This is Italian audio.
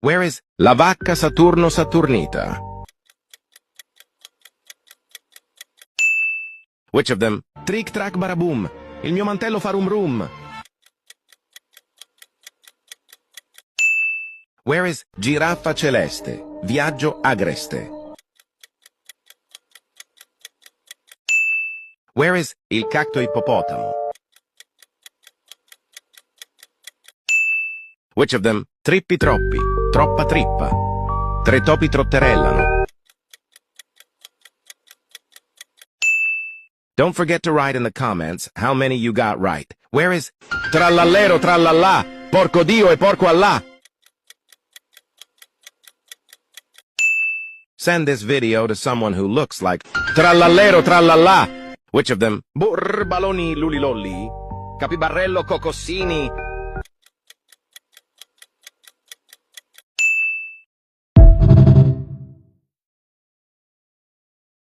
Where is la vacca Saturno Saturnita? Which of them? Trick track baraboom. Il mio mantello fa rum rum. Where is giraffa celeste? Viaggio agreste. Where is il cacto ippopotamo? Which of them? Trippi troppi. Troppa trippa. Tre topi trotterellano. Don't forget to write in the comments how many you got right. Where is trallallero trallallà? Porco Dio e porco Allah. Send this video to someone who looks like trallallero trallallà. Which of them? Burbaloni lulilolli. Capibarello cocossini.